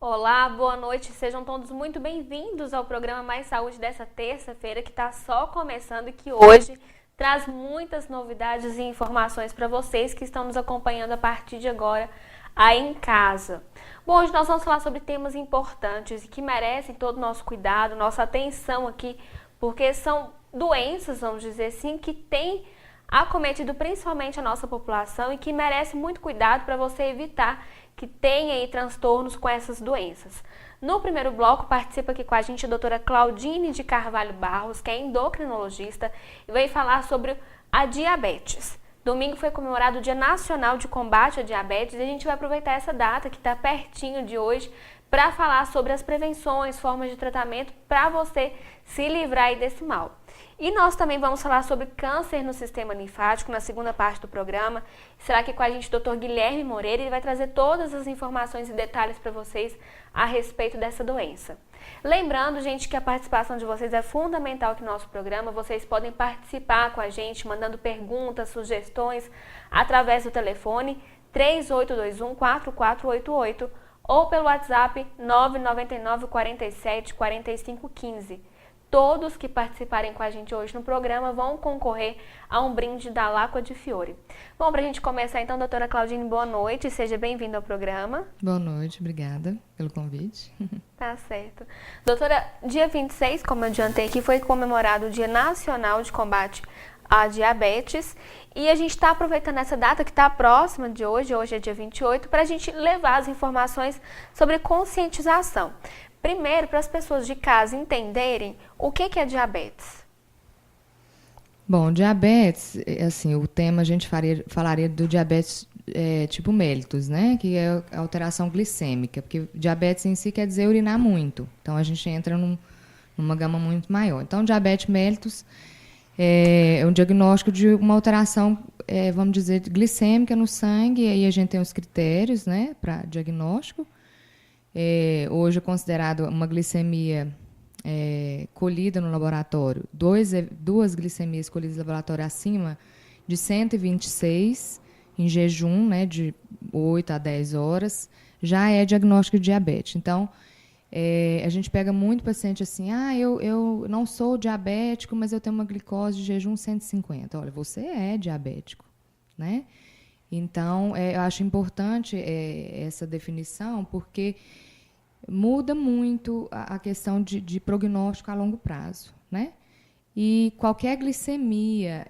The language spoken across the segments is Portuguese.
Olá, boa noite, sejam todos muito bem-vindos ao programa Mais Saúde dessa terça-feira que está só começando e que hoje traz muitas novidades e informações para vocês que estão nos acompanhando a partir de agora aí em casa. Bom, hoje nós vamos falar sobre temas importantes e que merecem todo o nosso cuidado, nossa atenção aqui, porque são doenças, vamos dizer assim, que têm acometido principalmente a nossa população e que merece muito cuidado para você evitar que tenha aí transtornos com essas doenças. No primeiro bloco, participa aqui com a gente a doutora Claudine de Carvalho Barros, que é endocrinologista, e vai falar sobre a diabetes. Domingo foi comemorado o Dia Nacional de Combate à Diabetes e a gente vai aproveitar essa data que está pertinho de hoje para falar sobre as prevenções, formas de tratamento para você se livrar aí desse mal. E nós também vamos falar sobre câncer no sistema linfático na segunda parte do programa. Será aqui com a gente o Dr. Guilherme Moreira, ele vai trazer todas as informações e detalhes para vocês a respeito dessa doença. Lembrando, gente, que a participação de vocês é fundamental aqui no nosso programa. Vocês podem participar com a gente, mandando perguntas, sugestões, através do telefone 3821-4488 ou pelo WhatsApp 999 47 45 15. Todos que participarem com a gente hoje no programa vão concorrer a um brinde da Laqua di Fiore. Bom, para a gente começar então, doutora Claudine, boa noite, seja bem-vinda ao programa. Boa noite, obrigada pelo convite. Tá certo. Doutora, dia 26, como eu adiantei aqui, foi comemorado o Dia Nacional de Combate à Diabetes e a gente está aproveitando essa data que está próxima de hoje é dia 28, para a gente levar as informações sobre conscientização. Primeiro, para as pessoas de casa entenderem o que é diabetes. Bom, diabetes, assim, o tema a gente falaria do diabetes tipo mellitus, né? Que é a alteração glicêmica, porque diabetes em si quer dizer urinar muito. Então, a gente entra numa gama muito maior. Então, diabetes mellitus é um diagnóstico de uma alteração, vamos dizer, glicêmica no sangue, e aí a gente tem os critérios, né, para diagnóstico. Hoje é considerado uma glicemia colhida no laboratório, duas glicemias colhidas no laboratório acima de 126 em jejum, né, de 8 a 10 horas, já é diagnóstico de diabetes. Então, a gente pega muito paciente assim, eu não sou diabético, mas eu tenho uma glicose de jejum 150. Olha, você é diabético, né? Então, eu acho importante essa definição, porque muda muito a questão de prognóstico a longo prazo, né? E qualquer glicemia,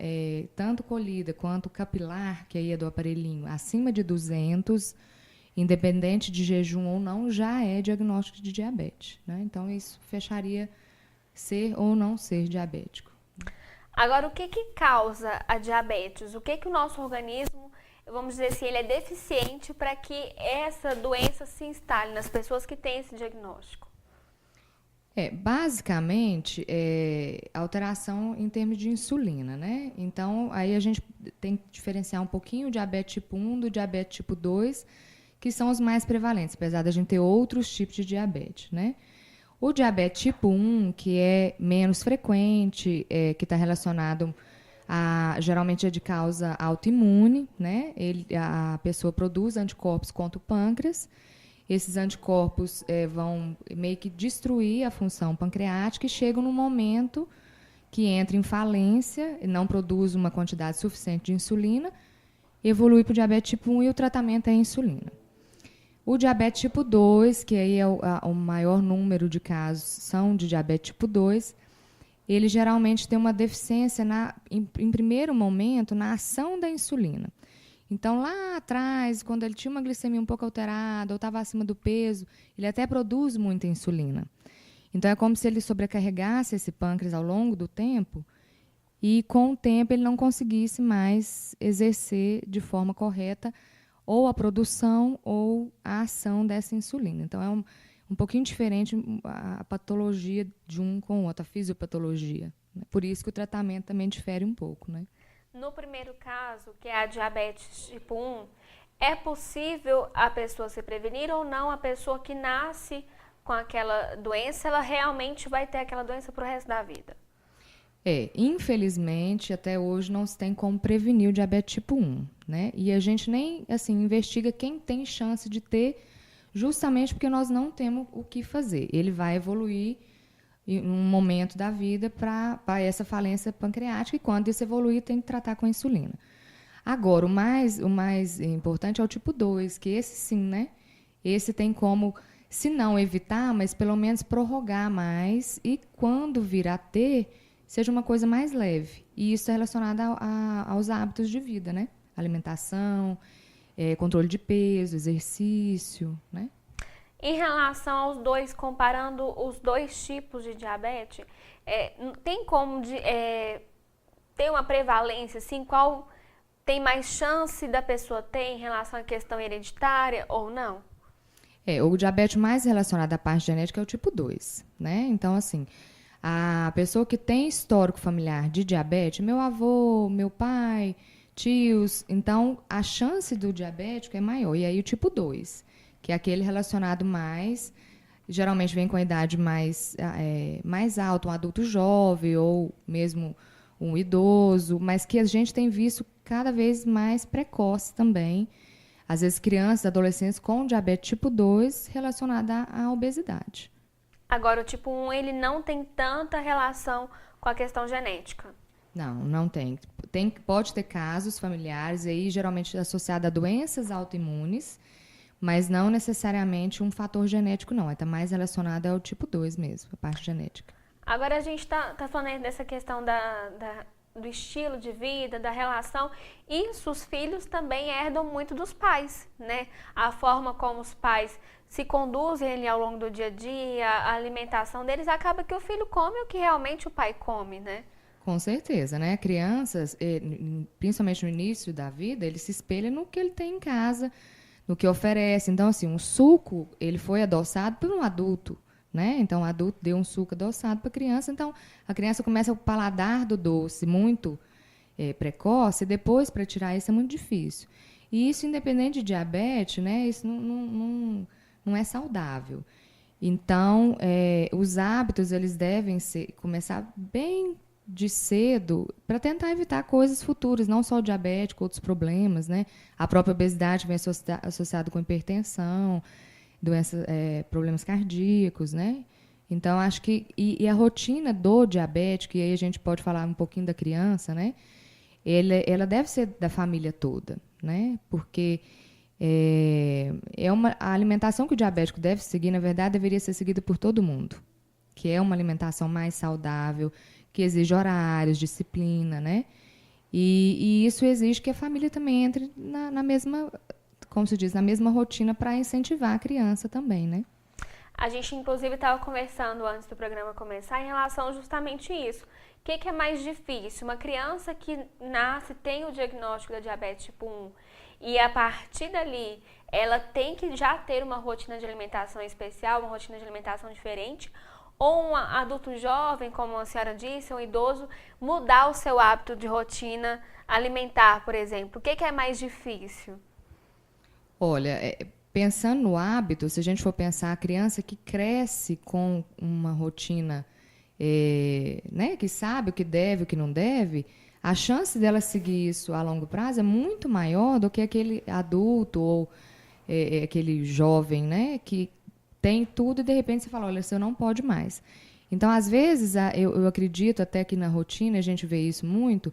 tanto colhida quanto capilar, que aí é do aparelhinho, acima de 200, independente de jejum ou não, já é diagnóstico de diabetes, né? Então, isso fecharia ser ou não ser diabético. Agora, o que causa a diabetes? O que o nosso organismo, vamos dizer assim, ele é deficiente para que essa doença se instale nas pessoas que têm esse diagnóstico? Basicamente, alteração em termos de insulina, né? Então, aí a gente tem que diferenciar um pouquinho o diabetes tipo 1 do diabetes tipo 2, que são os mais prevalentes, apesar da gente ter outros tipos de diabetes, né? O diabetes tipo 1, que é menos frequente, que está relacionado geralmente é de causa autoimune, né? A pessoa produz anticorpos contra o pâncreas. Esses anticorpos vão meio que destruir a função pancreática e chegam num momento que entra em falência, não produz uma quantidade suficiente de insulina, evolui para o diabetes tipo 1 e o tratamento é a insulina. O diabetes tipo 2, que aí é o maior número de casos são de diabetes tipo 2, ele geralmente tem uma deficiência, em primeiro momento, na ação da insulina. Então, lá atrás, quando ele tinha uma glicemia um pouco alterada ou estava acima do peso, ele até produz muita insulina. Então, é como se ele sobrecarregasse esse pâncreas ao longo do tempo e, com o tempo, ele não conseguisse mais exercer de forma correta ou a produção ou a ação dessa insulina. Então, é um pouquinho diferente a patologia de um com o outro, a fisiopatologia. Né? Por isso que o tratamento também difere um pouco, né? No primeiro caso, que é a diabetes tipo 1, é possível a pessoa se prevenir ou não? A pessoa que nasce com aquela doença, ela realmente vai ter aquela doença para o resto da vida? Infelizmente, até hoje não se tem como prevenir o diabetes tipo 1, né? E a gente nem, assim, investiga quem tem chance de ter justamente porque nós não temos o que fazer. Ele vai evoluir em um momento da vida para essa falência pancreática, e quando isso evoluir, tem que tratar com a insulina. Agora, o mais importante é o tipo 2, que esse sim, né? Esse tem como, se não evitar, mas pelo menos prorrogar mais, e quando vir a ter, seja uma coisa mais leve. E isso é relacionado aos hábitos de vida, né? Alimentação, controle de peso, exercício, né? Em relação aos dois, comparando os dois tipos de diabetes, tem como ter uma prevalência, assim, qual tem mais chance da pessoa ter em relação à questão hereditária ou não? O diabetes mais relacionado à parte genética é o tipo 2, né? Então, assim, a pessoa que tem histórico familiar de diabetes, meu avô, meu pai, tios, então a chance do diabético é maior. E aí o tipo 2, que é aquele relacionado mais, geralmente vem com a idade mais alta, um adulto jovem ou mesmo um idoso, mas que a gente tem visto cada vez mais precoce também. Às vezes crianças, adolescentes com diabetes tipo 2 relacionada à obesidade. Agora, o tipo 1, ele não tem tanta relação com a questão genética. Não tem. Pode ter casos familiares, aí geralmente associados a doenças autoimunes, mas não necessariamente um fator genético, não. Está mais relacionado ao tipo 2 mesmo, a parte genética. Agora, a gente tá falando dessa questão do estilo de vida, da relação, e os filhos também herdam muito dos pais, né? A forma como os pais se conduzem ali ao longo do dia a dia, a alimentação deles, acaba que o filho come o que realmente o pai come, né? Com certeza, né? Crianças, principalmente no início da vida, ele se espelha no que ele tem em casa, no que oferece. Então, assim, um suco, ele foi adoçado por um adulto, né? Então, o adulto deu um suco adoçado para a criança. Então, a criança começa o paladar do doce muito precoce, e depois, para tirar isso, é muito difícil. E isso, independente de diabetes, né? Isso não é saudável. Então, os hábitos, eles devem começar bem de cedo para tentar evitar coisas futuras, não só o diabético, outros problemas, né? A própria obesidade vem associada com hipertensão, doenças, problemas cardíacos, né? Então, acho que... E a rotina do diabético, e aí a gente pode falar um pouquinho da criança, né? Ela deve ser da família toda, né? Porque a alimentação que o diabético deve seguir, na verdade, deveria ser seguida por todo mundo, que é uma alimentação mais saudável, que exige horários, disciplina, né? E isso exige que a família também entre na mesma, como se diz, na mesma rotina para incentivar a criança também, né? A gente, inclusive, estava conversando antes do programa começar em relação justamente isso. O que é mais difícil? Uma criança que nasce, tem o diagnóstico da diabetes tipo 1, e a partir dali ela tem que já ter uma rotina de alimentação especial, uma rotina de alimentação diferente, ou um adulto jovem, como a senhora disse, um idoso, mudar o seu hábito de rotina alimentar, por exemplo? O que é mais difícil? Olha, pensando no hábito, se a gente for pensar a criança que cresce com uma rotina, né, que sabe o que deve, o que não deve, a chance dela seguir isso a longo prazo é muito maior do que aquele adulto ou aquele jovem, né, que tem tudo e de repente você fala, olha, você não pode mais. Então, às vezes, eu acredito até que na rotina a gente vê isso muito,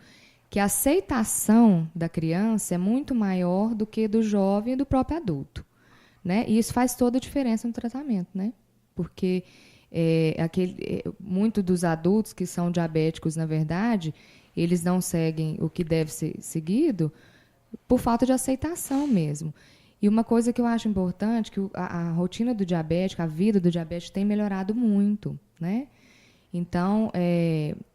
que a aceitação da criança é muito maior do que do jovem e do próprio adulto, né? E isso faz toda a diferença no tratamento, né? Porque muito dos adultos que são diabéticos, na verdade, eles não seguem o que deve ser seguido por falta de aceitação mesmo. E uma coisa que eu acho importante, que a rotina do diabético, a vida do diabético tem melhorado muito, né? Então,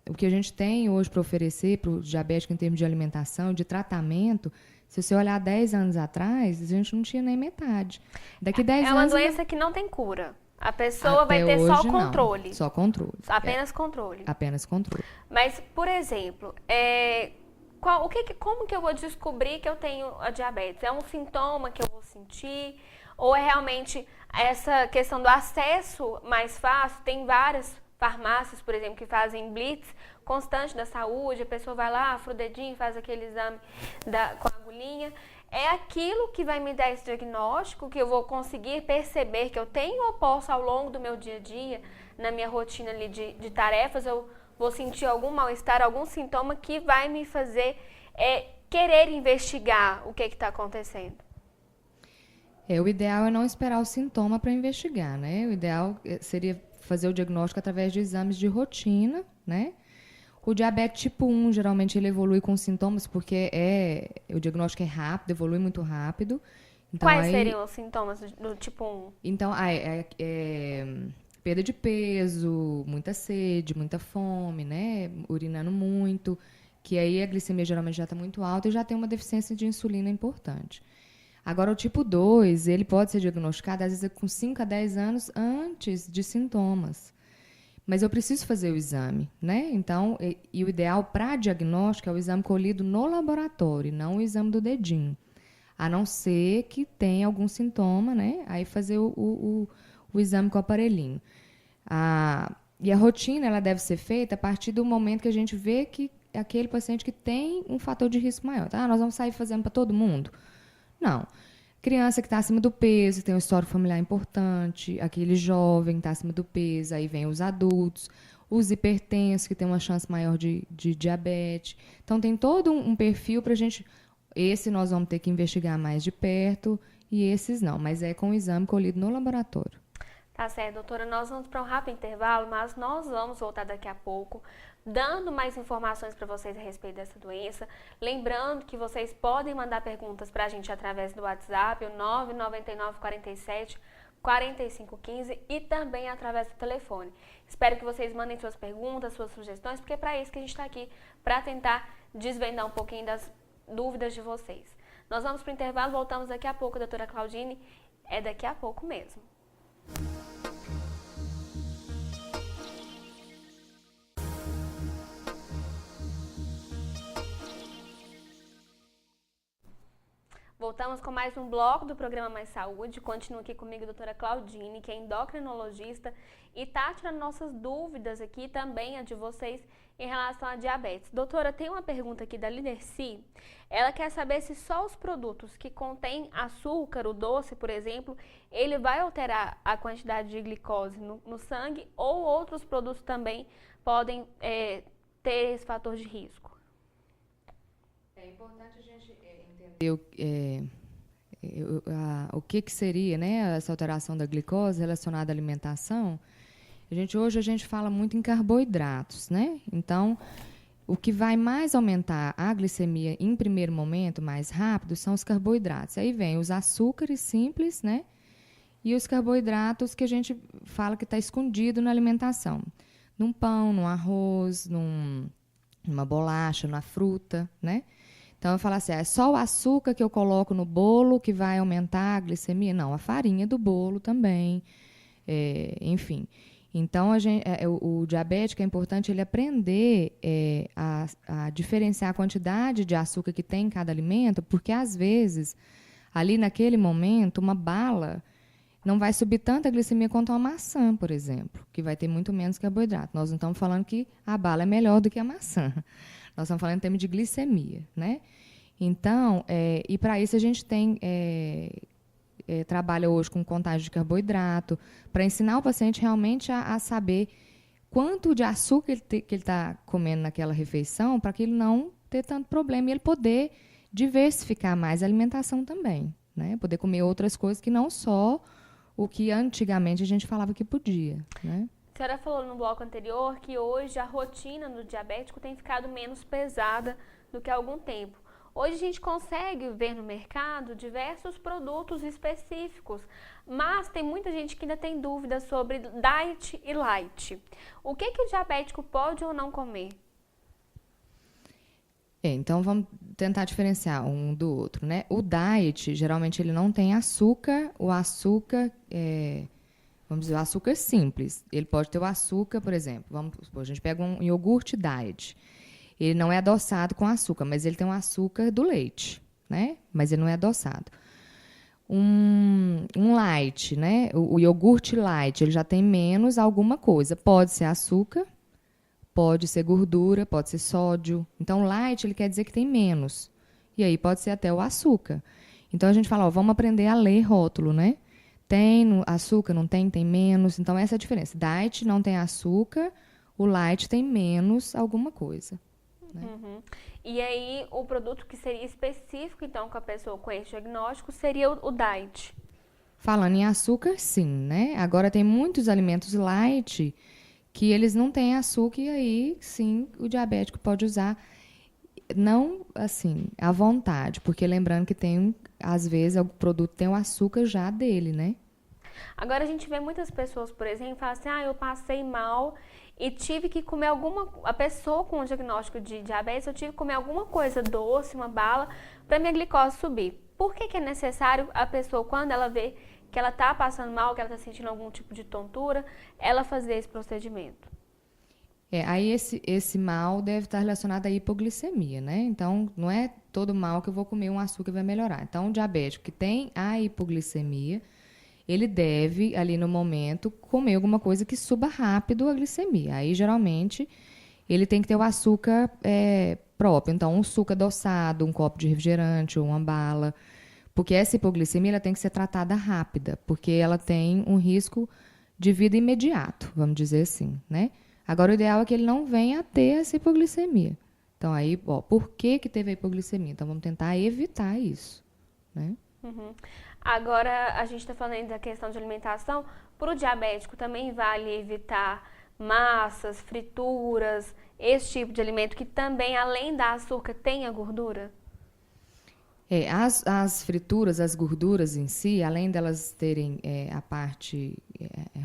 o que a gente tem hoje para oferecer para o diabético em termos de alimentação, de tratamento, se você olhar 10 anos atrás, a gente não tinha nem metade. Daqui 10 anos... É uma doença que não tem cura. A pessoa vai ter só controle. Não, só controle. Apenas controle. Apenas controle. Mas, por exemplo, como que eu vou descobrir que eu tenho a diabetes? É um sintoma que eu vou sentir? Ou é realmente essa questão do acesso mais fácil? Tem várias farmácias, por exemplo, que fazem blitz constante da saúde. A pessoa vai lá, afra o dedinho, faz aquele exame com a agulhinha. é aquilo que vai me dar esse diagnóstico, que eu vou conseguir perceber que eu tenho ou posso, ao longo do meu dia a dia, na minha rotina ali de tarefas, eu vou sentir algum mal-estar, algum sintoma que vai me fazer querer investigar o que está acontecendo. O ideal é não esperar o sintoma para investigar, né? O ideal seria fazer o diagnóstico através de exames de rotina, né? O diabetes tipo 1, geralmente, ele evolui com sintomas porque o diagnóstico é rápido, evolui muito rápido. Então, quais seriam os sintomas do tipo 1? Então, perda de peso, muita sede, muita fome, né? Urinando muito, que aí a glicemia geralmente já está muito alta e já tem uma deficiência de insulina importante. Agora, o tipo 2, ele pode ser diagnosticado, às vezes, com 5 a 10 anos antes de sintomas. Mas eu preciso fazer o exame, né? Então, o ideal para diagnóstico é o exame colhido no laboratório, não o exame do dedinho. A não ser que tenha algum sintoma, né? Aí fazer o exame com o aparelhinho. E a rotina, ela deve ser feita a partir do momento que a gente vê que é aquele paciente que tem um fator de risco maior. Tá? Nós vamos sair fazendo para todo mundo? Não. Criança que está acima do peso, tem um histórico familiar importante, aquele jovem que está acima do peso, aí vem os adultos, os hipertensos, que tem uma chance maior de diabetes. Então, tem todo um perfil para a gente... Esse nós vamos ter que investigar mais de perto e esses não, mas é com o exame colhido no laboratório. Tá certo, doutora. Nós vamos para um rápido intervalo, mas nós vamos voltar daqui a pouco, dando mais informações para vocês a respeito dessa doença. Lembrando que vocês podem mandar perguntas para a gente através do WhatsApp, o 999 47 4515 e também através do telefone. Espero que vocês mandem suas perguntas, suas sugestões, porque é para isso que a gente está aqui, para tentar desvendar um pouquinho das dúvidas de vocês. Nós vamos para o intervalo, voltamos daqui a pouco, doutora Claudine. É daqui a pouco mesmo. Voltamos com mais um bloco do programa Mais Saúde. Continua aqui comigo a doutora Claudine, que é endocrinologista e está tirando nossas dúvidas aqui, também a de vocês, em relação à diabetes. Doutora, tem uma pergunta aqui da Liderci. Ela quer saber se só os produtos que contêm açúcar, o doce, por exemplo, ele vai alterar a quantidade de glicose no sangue ou outros produtos também podem ter esse fator de risco. É importante a gente entender o que seria, né, essa alteração da glicose relacionada à alimentação. Hoje a gente fala muito em carboidratos, né? Então, o que vai mais aumentar a glicemia em primeiro momento, mais rápido, são os carboidratos. Aí vem os açúcares simples, né? E os carboidratos que a gente fala que está escondido na alimentação. Num pão, num arroz, numa bolacha, numa fruta, né? Então, eu falo assim, é só o açúcar que eu coloco no bolo que vai aumentar a glicemia? Não, a farinha do bolo também, enfim. Então, o diabético é importante ele aprender a diferenciar a quantidade de açúcar que tem em cada alimento, porque, às vezes, ali naquele momento, uma bala não vai subir tanta glicemia quanto uma maçã, por exemplo, que vai ter muito menos carboidrato. Nós não estamos falando que a bala é melhor do que a maçã. Nós estamos falando em termos de glicemia, né? Então, e para isso a gente tem... trabalha hoje com contagem de carboidrato, para ensinar o paciente realmente a saber quanto de açúcar que ele está comendo naquela refeição, para que ele não ter tanto problema e ele poder diversificar mais a alimentação também, né? Poder comer outras coisas que não só o que antigamente a gente falava que podia, né? A senhora falou no bloco anterior que hoje a rotina do diabético tem ficado menos pesada do que há algum tempo. Hoje a gente consegue ver no mercado diversos produtos específicos, mas tem muita gente que ainda tem dúvidas sobre diet e light. O que o diabético pode ou não comer? Então, vamos tentar diferenciar um do outro, né? O diet, geralmente, ele não tem açúcar. O açúcar, vamos dizer, o açúcar simples. Ele pode ter o açúcar, por exemplo, vamos supor, a gente pega um iogurte diet. Ele não é adoçado com açúcar, mas ele tem um açúcar do leite, né? Mas ele não é adoçado. Um light, né? O iogurte light, ele já tem menos alguma coisa. Pode ser açúcar, pode ser gordura, pode ser sódio. Então, light, ele quer dizer que tem menos. E aí pode ser até o açúcar. Então a gente fala, ó, vamos aprender a ler rótulo, né? Tem açúcar, não tem, tem menos. Então essa é a diferença. Diet não tem açúcar, o light tem menos alguma coisa. Né? E aí o produto que seria específico, então, com a pessoa com esse diagnóstico seria o diet. Falando em açúcar, sim, né? Agora tem muitos alimentos light que eles não têm açúcar e aí, sim, o diabético pode usar. Não, assim, à vontade, porque lembrando que tem, às vezes, o produto tem o açúcar já dele, né? Agora a gente vê muitas pessoas, por exemplo, falam assim, eu passei mal e tive que comer a pessoa com o diagnóstico de diabetes, eu tive que comer alguma coisa doce, uma bala, para minha glicose subir. Por que é necessário a pessoa, quando ela vê que ela está passando mal, que ela está sentindo algum tipo de tontura, ela fazer esse procedimento? Aí esse mal deve estar relacionado à hipoglicemia, né? Então, não é todo mal que eu vou comer um açúcar e vai melhorar. Então, o diabético que tem a hipoglicemia, ele deve, ali no momento, comer alguma coisa que suba rápido a glicemia. Aí, geralmente, ele tem que ter o açúcar próprio. Então, um suco adoçado, um copo de refrigerante ou uma bala. Porque essa hipoglicemia ela tem que ser tratada rápida, porque ela tem um risco de vida imediato, vamos dizer assim, né? Agora, o ideal é que ele não venha a ter essa hipoglicemia. Então, aí, ó, por que teve a hipoglicemia? Então, vamos tentar evitar isso, né? Agora, a gente está falando da questão de alimentação. Para o diabético, também vale evitar massas, frituras, esse tipo de alimento que também, além da açúcar, tem a gordura? As frituras, as gorduras em si, além delas terem a parte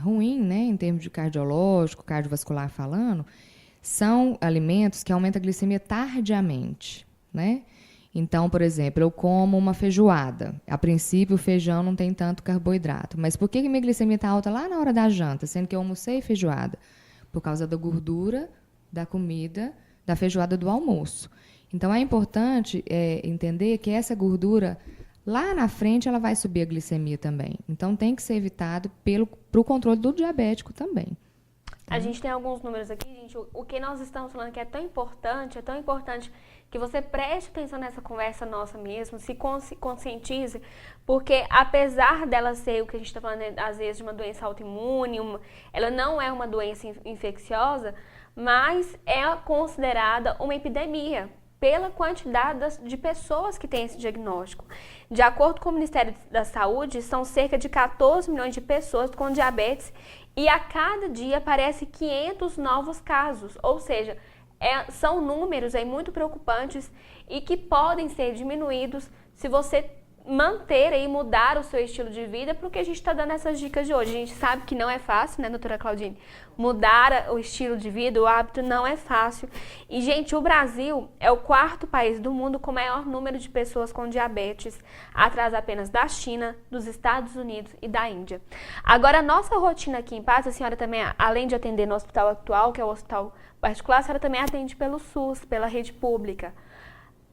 ruim, né, em termos de cardiológico, cardiovascular falando, são alimentos que aumentam a glicemia tardiamente, né? Então, por exemplo, eu como uma feijoada. A princípio, o feijão não tem tanto carboidrato. Mas por que minha glicemia está alta lá na hora da janta, sendo que eu almocei feijoada? Por causa da gordura da comida, da feijoada do almoço. Então, é importante entender que essa gordura, lá na frente, ela vai subir a glicemia também. Então, tem que ser evitado para o controle do diabético também. A gente tem alguns números aqui, gente. O que nós estamos falando que é tão importante que você preste atenção nessa conversa nossa mesmo, se conscientize, porque apesar dela ser o que a gente está falando, às vezes, de uma doença autoimune, ela não é uma doença infecciosa, mas é considerada uma epidemia pela quantidade de pessoas que têm esse diagnóstico. De acordo com o Ministério da Saúde, são cerca de 14 milhões de pessoas com diabetes e a cada dia aparecem 500 novos casos, ou seja, são números aí muito preocupantes e que podem ser diminuídos se você manter e mudar o seu estilo de vida, porque a gente está dando essas dicas de hoje. A gente sabe que não é fácil, né, doutora Claudine? Mudar o estilo de vida, o hábito, não é fácil. E, gente, o Brasil é o 4º país do mundo com maior número de pessoas com diabetes, atrás apenas da China, dos Estados Unidos e da Índia. Agora, a nossa rotina aqui em Patos, a senhora também, além de atender no hospital atual, que é o hospital particular, a senhora também atende pelo SUS, pela rede pública.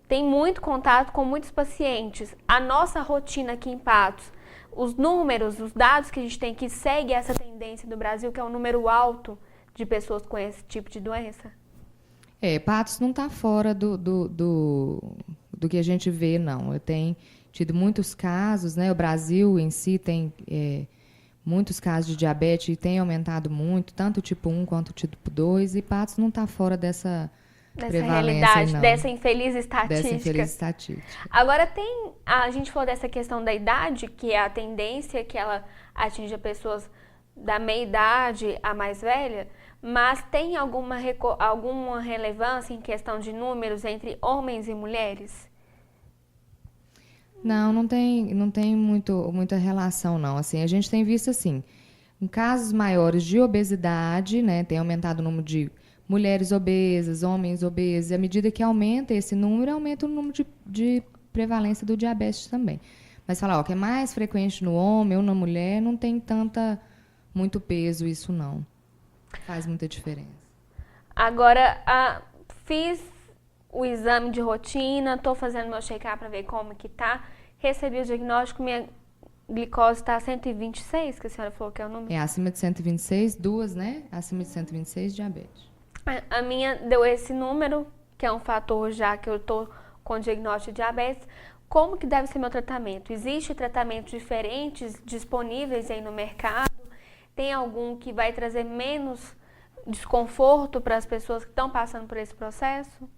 Tem muito contato com muitos pacientes. A nossa rotina aqui em Patos, os números, os dados que a gente tem que segue essa tendência do Brasil, que é um número alto de pessoas com esse tipo de doença? Patos não está fora do que a gente vê, não. Eu tenho tido muitos casos, né? O Brasil em si tem muitos casos de diabetes e tem aumentado muito, tanto o tipo 1 quanto o tipo 2, e Patos não está fora dessa realidade, não. dessa infeliz estatística. Agora a gente falou dessa questão da idade, que é a tendência que ela atinja pessoas da meia idade a mais velha, mas tem alguma relevância em questão de números entre homens e mulheres? Não tem muita relação, não. Assim, a gente tem visto assim, em casos maiores de obesidade, né, tem aumentado o número de mulheres obesas, homens obesos, e à medida que aumenta esse número, aumenta o número de prevalência do diabetes também. Mas falar que é mais frequente no homem ou na mulher, não tem muito peso isso não. Faz muita diferença. Agora, fiz o exame de rotina, estou fazendo meu check-up para ver como que tá, recebi o diagnóstico, minha glicose está 126, que a senhora falou que é o número? Acima de 126, duas, né? Acima de 126, diabetes. A minha deu esse número, que é um fator já que eu estou com diagnóstico de diabetes, como que deve ser meu tratamento? Existem tratamentos diferentes disponíveis aí no mercado? Tem algum que vai trazer menos desconforto para as pessoas que estão passando por esse processo?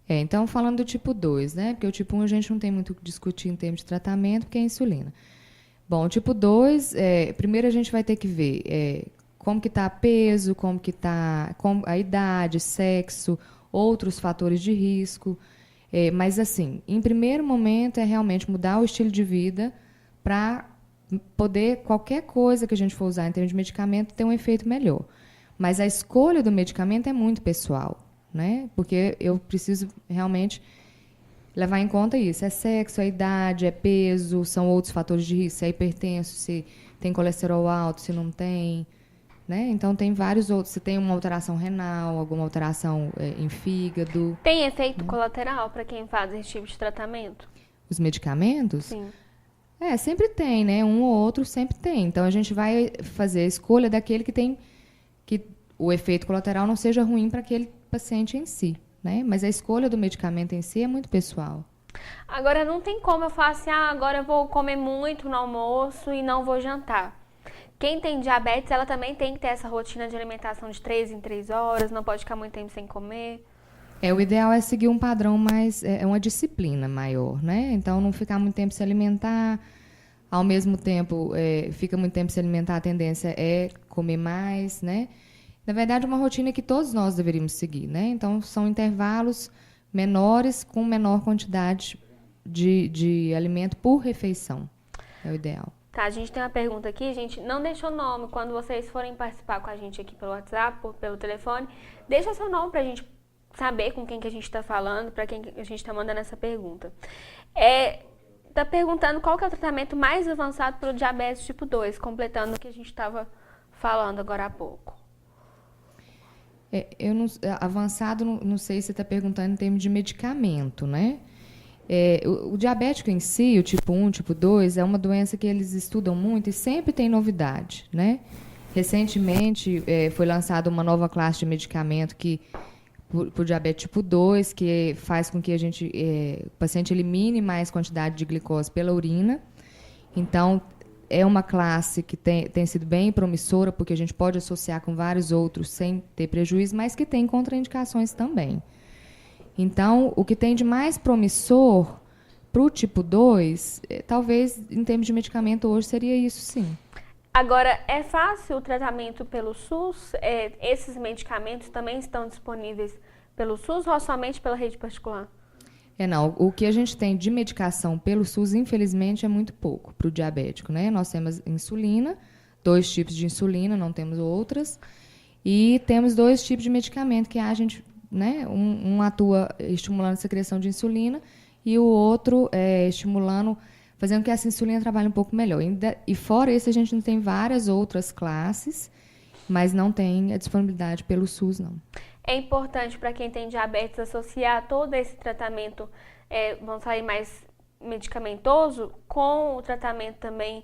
Então, falando do tipo 2, né? Porque o tipo 1 a gente não tem muito o que discutir em termos de tratamento, porque é insulina. Bom, o tipo 2, primeiro a gente vai ter que ver como que está peso, como que está a idade, sexo, outros fatores de risco. Mas, assim, em primeiro momento é realmente mudar o estilo de vida para poder, qualquer coisa que a gente for usar em termos de medicamento, ter um efeito melhor. Mas a escolha do medicamento é muito pessoal, né? Porque eu preciso realmente levar em conta isso. É sexo, é idade, é peso, são outros fatores de risco. Se é hipertenso, se tem colesterol alto, se não tem, né? Então, tem vários outros. Se tem uma alteração renal, alguma alteração em fígado. Tem efeito colateral para quem faz esse tipo de tratamento? Os medicamentos? Sim. Sempre tem, né? Um ou outro sempre tem. Então, a gente vai fazer a escolha daquele que o efeito colateral não seja ruim para aquele paciente em si, né? Mas a escolha do medicamento em si é muito pessoal. Agora, não tem como eu falar assim, agora eu vou comer muito no almoço e não vou jantar. Quem tem diabetes, ela também tem que ter essa rotina de alimentação de 3 em 3 horas, não pode ficar muito tempo sem comer. O ideal é seguir um padrão mais, uma disciplina maior, né? Então, não ficar muito tempo se alimentar, ao mesmo tempo, fica muito tempo se alimentar, a tendência é comer mais, né? Na verdade, uma rotina que todos nós deveríamos seguir, né? Então, são intervalos menores com menor quantidade de alimento por refeição. É o ideal. Tá, a gente tem uma pergunta aqui, gente, não deixa o nome. Quando vocês forem participar com a gente aqui pelo WhatsApp, pelo telefone, deixa seu nome pra gente saber com quem que a gente tá falando, pra quem que a gente tá mandando essa pergunta. Tá perguntando qual que é o tratamento mais avançado para o diabetes tipo 2, completando o que a gente estava falando agora há pouco. Avançado, não sei se você está perguntando em termos de medicamento, né? O diabético em si, o tipo 1, tipo 2, é uma doença que eles estudam muito e sempre tem novidade, né? Recentemente, foi lançada uma nova classe de medicamento para o diabetes tipo 2, que faz com que o paciente elimine mais quantidade de glicose pela urina. Então, é uma classe que tem sido bem promissora, porque a gente pode associar com vários outros sem ter prejuízo, mas que tem contraindicações também. Então, o que tem de mais promissor para o tipo 2, talvez, em termos de medicamento, hoje seria isso, sim. Agora, é fácil o tratamento pelo SUS? Esses medicamentos também estão disponíveis pelo SUS ou somente pela rede particular? Não. O que a gente tem de medicação pelo SUS, infelizmente, é muito pouco para o diabético, né? Nós temos insulina, 2 tipos de insulina, não temos outras. E temos 2 tipos de medicamento que a gente, né? Um atua estimulando a secreção de insulina e o outro estimulando, fazendo que essa insulina trabalhe um pouco melhor. E fora isso, a gente não tem várias outras classes, mas não tem a disponibilidade pelo SUS, não. É importante para quem tem diabetes associar todo esse tratamento, vamos sair mais medicamentoso, com o tratamento também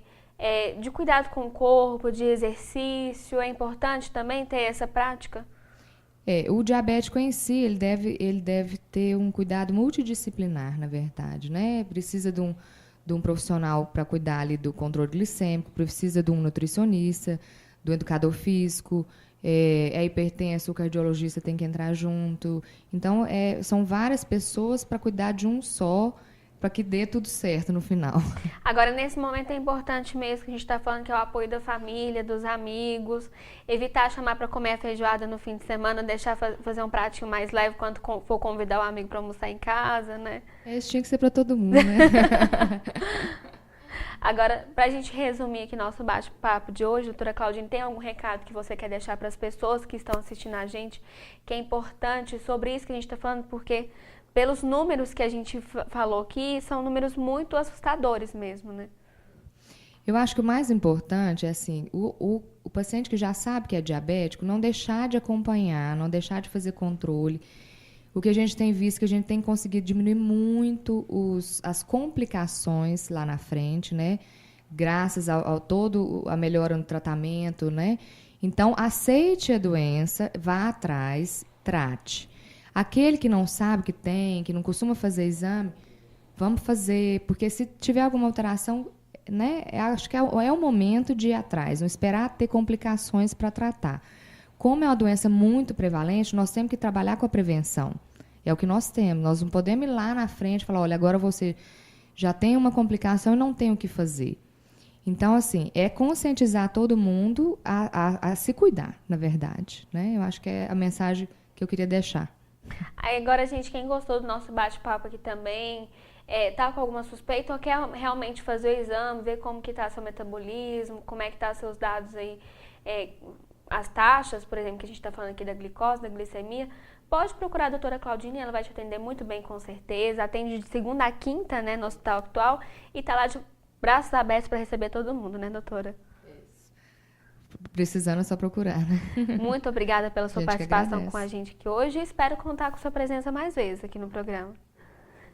de cuidado com o corpo, de exercício. É importante também ter essa prática? O diabético em si, ele deve ter um cuidado multidisciplinar, na verdade, né? Precisa de um profissional para cuidar ali do controle glicêmico, precisa de um nutricionista, do educador físico, hipertenso, o cardiologista tem que entrar junto. Então, são várias pessoas para cuidar de um só, para que dê tudo certo no final. Agora, nesse momento é importante mesmo que a gente está falando que é o apoio da família, dos amigos, evitar chamar para comer a feijoada no fim de semana, deixar fazer um pratinho mais leve quando for convidar o amigo para almoçar em casa, né? Isso tinha que ser para todo mundo, né? Agora, para a gente resumir aqui nosso bate-papo de hoje, doutora Claudine, tem algum recado que você quer deixar para as pessoas que estão assistindo a gente, que é importante sobre isso que a gente está falando, porque pelos números que a gente falou aqui, são números muito assustadores mesmo, né? Eu acho que o mais importante é assim, o paciente que já sabe que é diabético, não deixar de acompanhar, não deixar de fazer controle. O que a gente tem visto, que a gente tem conseguido diminuir muito as complicações lá na frente, né? Graças a melhora no tratamento, né? Então, aceite a doença, vá atrás, trate. Aquele que não sabe que tem, que não costuma fazer exame, vamos fazer, porque se tiver alguma alteração, né, acho que é o momento de ir atrás, não esperar ter complicações para tratar. Como é uma doença muito prevalente, nós temos que trabalhar com a prevenção. É o que nós temos. Nós não podemos ir lá na frente e falar, olha, agora você já tem uma complicação e não tem o que fazer. Então, assim, é conscientizar todo mundo a se cuidar, na verdade. Né? Eu acho que é a mensagem que eu queria deixar. Aí agora, gente, quem gostou do nosso bate-papo aqui também, tá com alguma suspeita ou quer realmente fazer o exame, ver como que tá seu metabolismo, como é que tá seus dados aí, as taxas, por exemplo, que a gente está falando aqui da glicose, da glicemia, pode procurar a doutora Claudine, ela vai te atender muito bem, com certeza. Atende de segunda a quinta, né, no Hospital Atual, e tá lá de braços abertos para receber todo mundo, né, doutora? Precisando é só procurar, né? Muito obrigada pela sua participação com a gente aqui hoje e espero contar com sua presença mais vezes aqui no programa.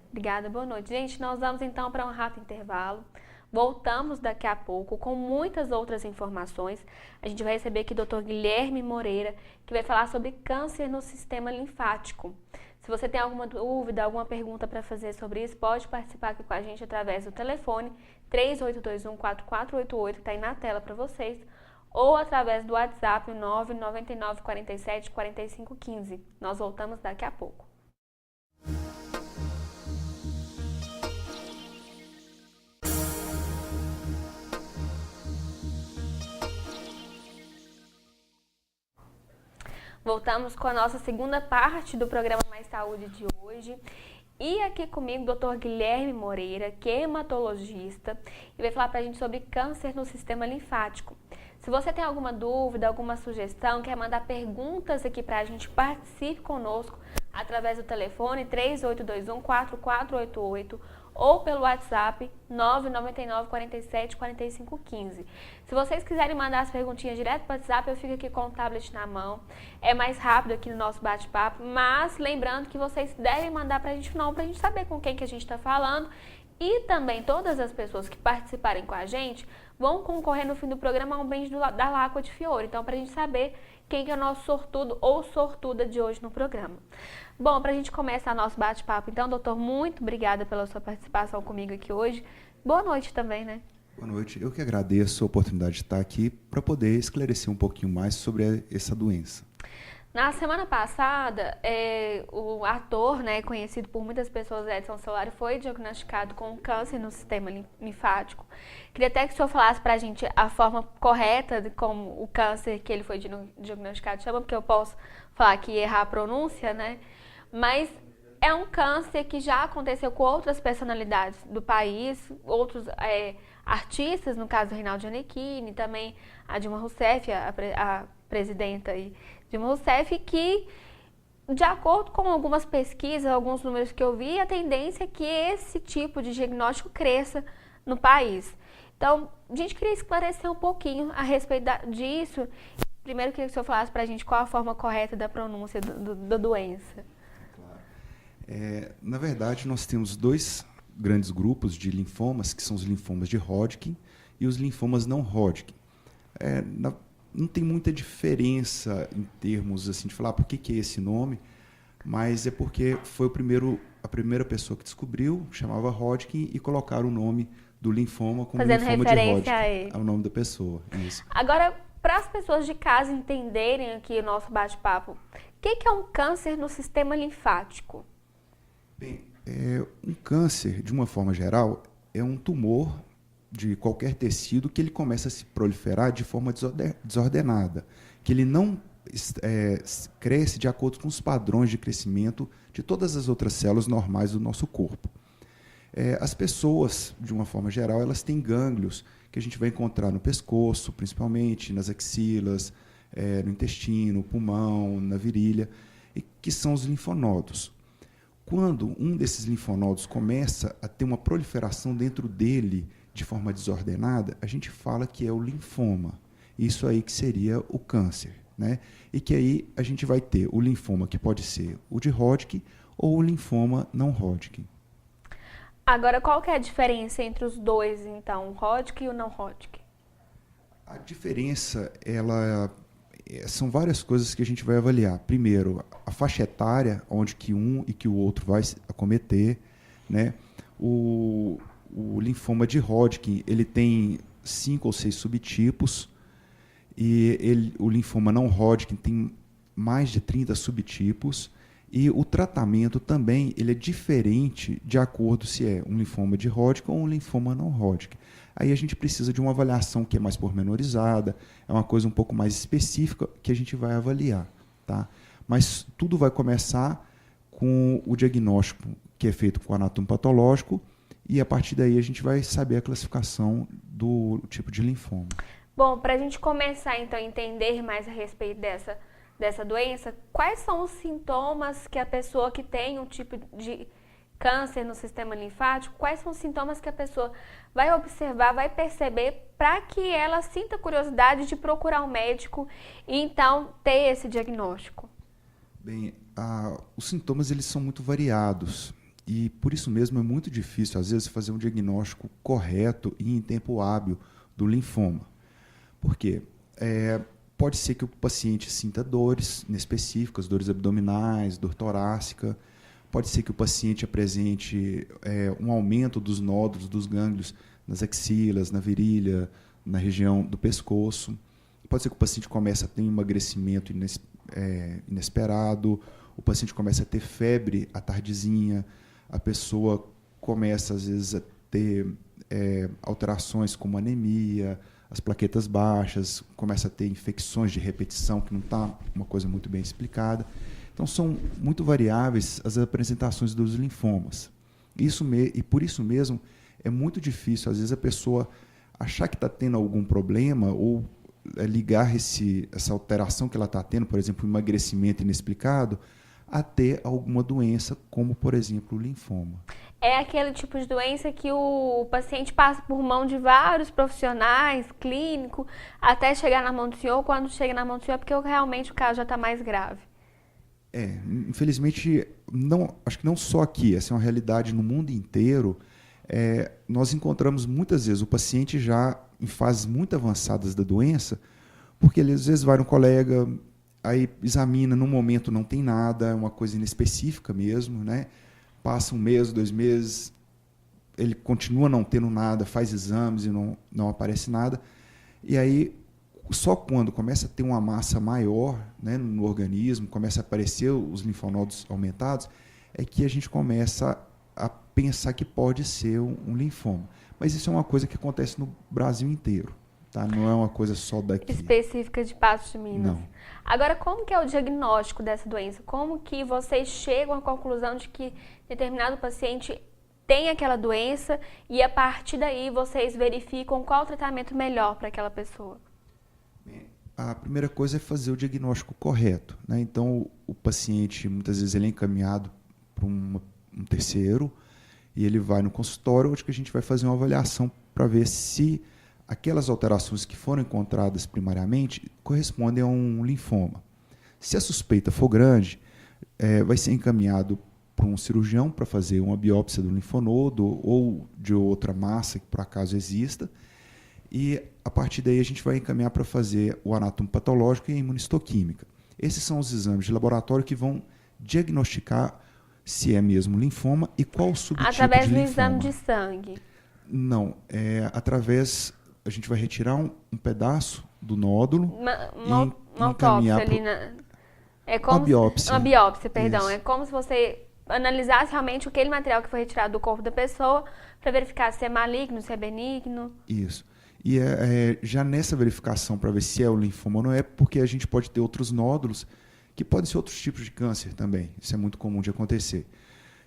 Obrigada, boa noite. Gente, nós vamos então para um rápido intervalo. Voltamos daqui a pouco com muitas outras informações. A gente vai receber aqui o Dr. Guilherme Moreira, que vai falar sobre câncer no sistema linfático. Se você tem alguma dúvida, alguma pergunta para fazer sobre isso, pode participar aqui com a gente através do telefone 3821-4488, que está aí na tela para vocês, ou através do WhatsApp 999 47 45 15. Nós voltamos daqui a pouco. Voltamos com a nossa segunda parte do programa Mais Saúde de hoje. E aqui comigo o Dr. Guilherme Moreira, que é hematologista, e vai falar pra gente sobre câncer no sistema linfático. Se você tem alguma dúvida, alguma sugestão, quer mandar perguntas aqui pra gente, participe conosco através do telefone 3821-4488 ou pelo WhatsApp 999 47 45 15. Se vocês quiserem mandar as perguntinhas direto para o WhatsApp, eu fico aqui com o tablet na mão. É mais rápido aqui no nosso bate-papo, mas lembrando que vocês devem mandar para a gente não, para a gente saber com quem que a gente está falando. E também todas as pessoas que participarem com a gente vão concorrer no fim do programa a um brinde da Lacqua de Fiore. Então, para a gente saber quem que é o nosso sortudo ou sortuda de hoje no programa. Bom, para a gente começar nosso bate-papo, então, doutor, muito obrigada pela sua participação comigo aqui hoje. Boa noite também, né? Boa noite. Eu que agradeço a oportunidade de estar aqui para poder esclarecer um pouquinho mais sobre essa doença. Na semana passada, o ator, né, conhecido por muitas pessoas, Edson Celulari, foi diagnosticado com câncer no sistema linfático. Queria até que o senhor falasse para a gente a forma correta de como o câncer que ele foi diagnosticado chama, porque eu posso falar que errar a pronúncia, né? Mas é um câncer que já aconteceu com outras personalidades do país, outros artistas, no caso do Reinaldo Gianecchini, também a Dilma Rousseff, a presidenta aí, Dilma Rousseff, que, de acordo com algumas pesquisas, alguns números que eu vi, a tendência é que esse tipo de diagnóstico cresça no país. Então, a gente queria esclarecer um pouquinho a respeito disso. Primeiro, queria que o senhor falasse para a gente qual a forma correta da pronúncia da doença. Claro. Na verdade, nós temos dois grandes grupos de linfomas, que são os linfomas de Hodgkin e os linfomas não Hodgkin. Não tem muita diferença em termos assim de falar por que é esse nome, mas é porque foi a primeira pessoa que descobriu, chamava Hodgkin, e colocaram o nome do linfoma como linfoma de Hodgkin, ao nome da pessoa. É isso. Agora, para as pessoas de casa entenderem aqui o nosso bate-papo, o que é um câncer no sistema linfático? Bem, um câncer, de uma forma geral, é um tumor de qualquer tecido que ele começa a se proliferar de forma desordenada, que ele não cresce de acordo com os padrões de crescimento de todas as outras células normais do nosso corpo. As pessoas, de uma forma geral, elas têm gânglios que a gente vai encontrar no pescoço, principalmente, nas axilas, no intestino, pulmão, na virilha, que são os linfonodos. Quando um desses linfonodos começa a ter uma proliferação dentro dele de forma desordenada, a gente fala que é o linfoma. Isso aí que seria o câncer, né? E que aí a gente vai ter o linfoma que pode ser o de Hodgkin ou o linfoma não Hodgkin. Agora, qual que é a diferença entre os dois, então, o Hodgkin e o não Hodgkin? A diferença, ela são várias coisas que a gente vai avaliar. Primeiro, a faixa etária, onde que um e que o outro vai acometer, né? O linfoma de Hodgkin, ele tem 5 ou 6 subtipos, e o linfoma não Hodgkin tem mais de 30 subtipos, e o tratamento também ele é diferente de acordo se é um linfoma de Hodgkin ou um linfoma não Hodgkin. Aí a gente precisa de uma avaliação que é mais pormenorizada, é uma coisa um pouco mais específica que a gente vai avaliar. Tá? Mas tudo vai começar com o diagnóstico que é feito com o anatomo patológico, e a partir daí a gente vai saber a classificação do tipo de linfoma. Bom, para a gente começar então a entender mais a respeito dessa doença, quais são os sintomas que a pessoa que tem um tipo de câncer no sistema linfático, quais são os sintomas que a pessoa vai observar, vai perceber, para que ela sinta curiosidade de procurar um médico e então ter esse diagnóstico? Bem, os sintomas eles são muito variados e por isso mesmo é muito difícil às vezes fazer um diagnóstico correto e em tempo hábil do linfoma. Por quê? Pode ser que o paciente sinta dores inespecíficas, dores abdominais, dor torácica. Pode ser que o paciente apresente um aumento dos nódulos, dos gânglios nas axilas, na virilha, na região do pescoço. Pode ser que o paciente comece a ter um emagrecimento inesperado, o paciente comece a ter febre à tardezinha, a pessoa começa, às vezes, a ter alterações como anemia, as plaquetas baixas, começa a ter infecções de repetição, que não está uma coisa muito bem explicada. Então, são muito variáveis as apresentações dos linfomas. E por isso mesmo, é muito difícil, às vezes, a pessoa achar que está tendo algum problema ou ligar essa alteração que ela está tendo, por exemplo, um emagrecimento inexplicado, a ter alguma doença, como, por exemplo, o linfoma. É aquele tipo de doença que o paciente passa por mão de vários profissionais, clínico, até chegar na mão do senhor. Quando chega na mão do senhor é porque realmente o caso já está mais grave. Infelizmente, acho que não só aqui, essa é uma realidade no mundo inteiro. Nós encontramos muitas vezes o paciente já em fases muito avançadas da doença, porque ele às vezes vai no colega, aí examina, no momento não tem nada, é uma coisa inespecífica mesmo, né? Passa 1 mês, 2 meses, ele continua não tendo nada, faz exames e não aparece nada. E aí, só quando começa a ter uma massa maior, né, no organismo, começa a aparecer os linfonodos aumentados, é que a gente começa a pensar que pode ser um linfoma. Mas isso é uma coisa que acontece no Brasil inteiro, tá? Não é uma coisa só daqui. Específica de Patos de Minas. Não. Agora, como que é o diagnóstico dessa doença? Como que vocês chegam à conclusão de que determinado paciente tem aquela doença e a partir daí vocês verificam qual o tratamento melhor para aquela pessoa? A primeira coisa é fazer o diagnóstico correto, né? Então, o paciente, muitas vezes, ele é encaminhado para um terceiro e ele vai no consultório, onde que a gente vai fazer uma avaliação para ver se aquelas alterações que foram encontradas primariamente correspondem a um linfoma. Se a suspeita for grande, vai ser encaminhado para um cirurgião para fazer uma biópsia do linfonodo ou de outra massa que por acaso exista, e a partir daí a gente vai encaminhar para fazer o anatomo patológico e a imunistoquímica. Esses são os exames de laboratório que vão diagnosticar se é mesmo linfoma e qual o subtipo de linfoma. Através do exame de sangue? Não, através, a gente vai retirar um pedaço do nódulo Uma autópsia ali uma biópsia. Uma biópsia, perdão. Isso. É como se você analisasse realmente aquele material que foi retirado do corpo da pessoa para verificar se é maligno, se é benigno. Isso. E já nessa verificação para ver se é o linfoma ou não é, porque a gente pode ter outros nódulos que podem ser outros tipos de câncer também. Isso é muito comum de acontecer.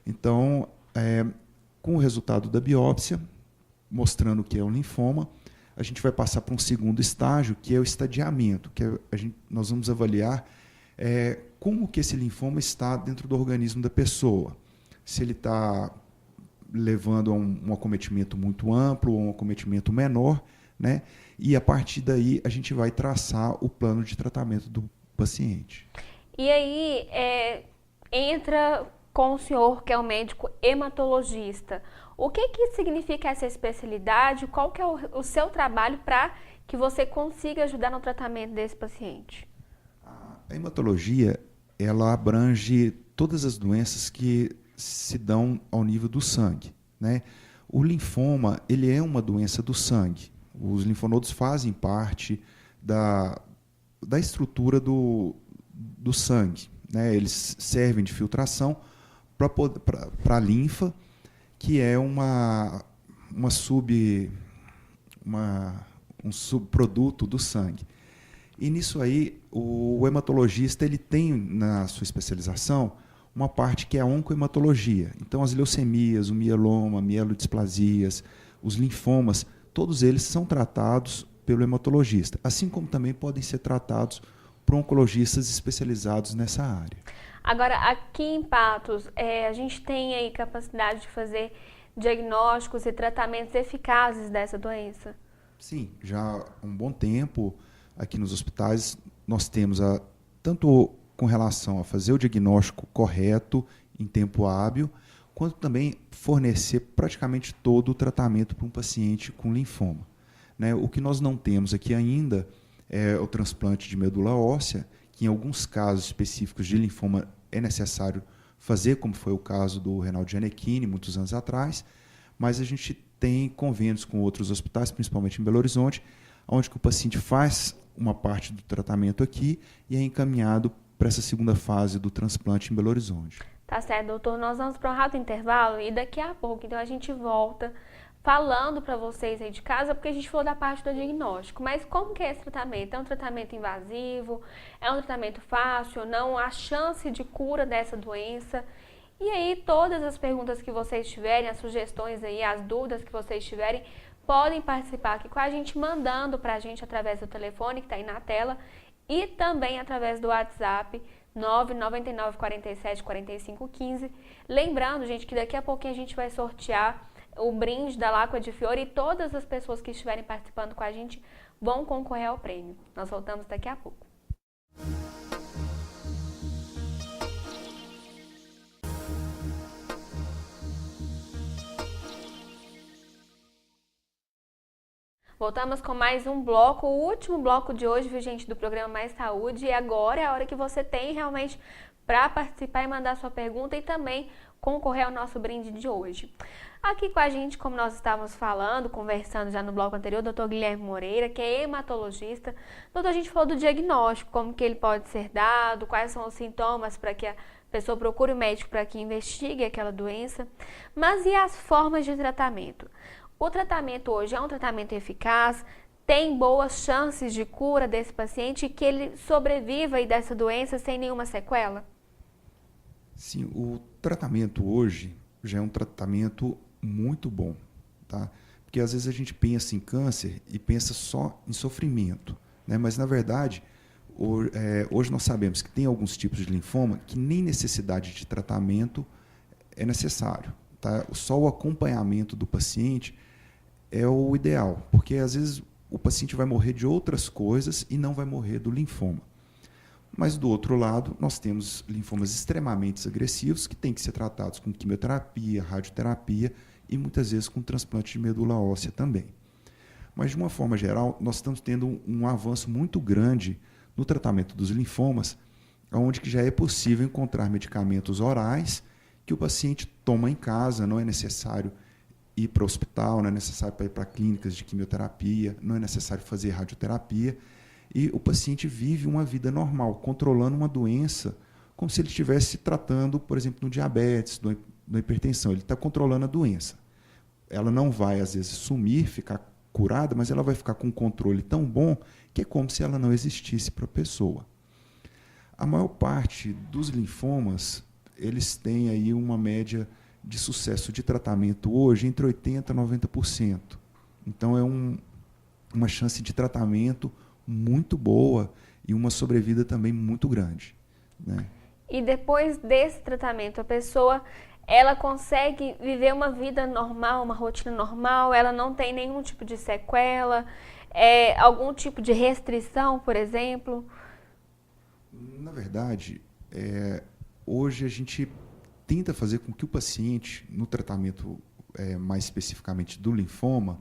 Então, com o resultado da biópsia, mostrando que é um linfoma, a gente vai passar para um segundo estágio, que é o estadiamento, que nós vamos avaliar como que esse linfoma está dentro do organismo da pessoa. Se ele está levando a um acometimento muito amplo ou um acometimento menor, né? E a partir daí a gente vai traçar o plano de tratamento do paciente. E aí entra com o senhor, que é o médico hematologista. O que significa essa especialidade? Qual que é o seu trabalho para que você consiga ajudar no tratamento desse paciente? A hematologia, ela abrange todas as doenças que se dão ao nível do sangue, né? O linfoma, ele é uma doença do sangue. Os linfonodos fazem parte da estrutura do sangue, né? Eles servem de filtração para a linfa, que é um subproduto do sangue. E nisso aí, o hematologista ele tem na sua especialização uma parte que é a oncohematologia. Então, as leucemias, o mieloma, mielodisplasias, os linfomas, todos eles são tratados pelo hematologista, assim como também podem ser tratados por oncologistas especializados nessa área. Agora, aqui em Patos, a gente tem aí capacidade de fazer diagnósticos e tratamentos eficazes dessa doença? Sim, já há um bom tempo aqui nos hospitais nós temos tanto com relação a fazer o diagnóstico correto em tempo hábil, quanto também fornecer praticamente todo o tratamento para um paciente com linfoma, né? O que nós não temos aqui ainda é o transplante de medula óssea, que em alguns casos específicos de linfoma é necessário fazer, como foi o caso do Reinaldo Gianecchini, muitos anos atrás, mas a gente tem convênios com outros hospitais, principalmente em Belo Horizonte, onde o paciente faz uma parte do tratamento aqui e é encaminhado para essa segunda fase do transplante em Belo Horizonte. Tá certo, doutor. Nós vamos para um rápido intervalo e daqui a pouco, então, a gente volta falando para vocês aí de casa, porque a gente falou da parte do diagnóstico. Mas como que é esse tratamento? É um tratamento invasivo? É um tratamento fácil ou não? A chance de cura dessa doença? E aí, todas as perguntas que vocês tiverem, as sugestões aí, as dúvidas que vocês tiverem, podem participar aqui com a gente, mandando para a gente através do telefone que está aí na tela e também através do WhatsApp 999 47 45 15. Lembrando, gente, que daqui a pouquinho a gente vai sortear o brinde da Lacqua di Fiore e todas as pessoas que estiverem participando com a gente vão concorrer ao prêmio. Nós voltamos daqui a pouco. Voltamos com mais um bloco, o último bloco de hoje, viu, gente, do programa Mais Saúde. E agora é a hora que você tem realmente para participar e mandar sua pergunta e também concorrer ao nosso brinde de hoje. Aqui com a gente, como nós estávamos falando, conversando já no bloco anterior, o Dr. Guilherme Moreira, que é hematologista. Doutor, a gente falou do diagnóstico, como que ele pode ser dado, quais são os sintomas para que a pessoa procure o médico para que investigue aquela doença. Mas e as formas de tratamento? O tratamento hoje é um tratamento eficaz, tem boas chances de cura desse paciente e que ele sobreviva aí dessa doença sem nenhuma sequela? Sim, o tratamento hoje já é um tratamento muito bom, tá? Porque às vezes a gente pensa em câncer e pensa só em sofrimento, né? Mas na verdade, hoje nós sabemos que tem alguns tipos de linfoma que nem necessidade de tratamento é necessário, tá? Só o acompanhamento do paciente é o ideal, porque às vezes o paciente vai morrer de outras coisas e não vai morrer do linfoma. Mas do outro lado, nós temos linfomas extremamente agressivos que têm que ser tratados com quimioterapia, radioterapia e muitas vezes com transplante de medula óssea também. Mas de uma forma geral, nós estamos tendo um avanço muito grande no tratamento dos linfomas, onde que já é possível encontrar medicamentos orais que o paciente toma em casa, não é necessário ir para o hospital, não é necessário ir para clínicas de quimioterapia, não é necessário fazer radioterapia, e o paciente vive uma vida normal, controlando uma doença, como se ele estivesse tratando, por exemplo, no diabetes, na hipertensão. Ele está controlando a doença. Ela não vai, às vezes, sumir, ficar curada, mas ela vai ficar com um controle tão bom que é como se ela não existisse para a pessoa. A maior parte dos linfomas, eles têm aí uma média de sucesso de tratamento hoje entre 80% e 90%. Então, é uma chance de tratamento muito boa e uma sobrevida também muito grande, né? E depois desse tratamento, a pessoa ela consegue viver uma vida normal, uma rotina normal, ela não tem nenhum tipo de sequela, algum tipo de restrição, por exemplo? Na verdade, hoje a gente tenta fazer com que o paciente, no tratamento mais especificamente do linfoma,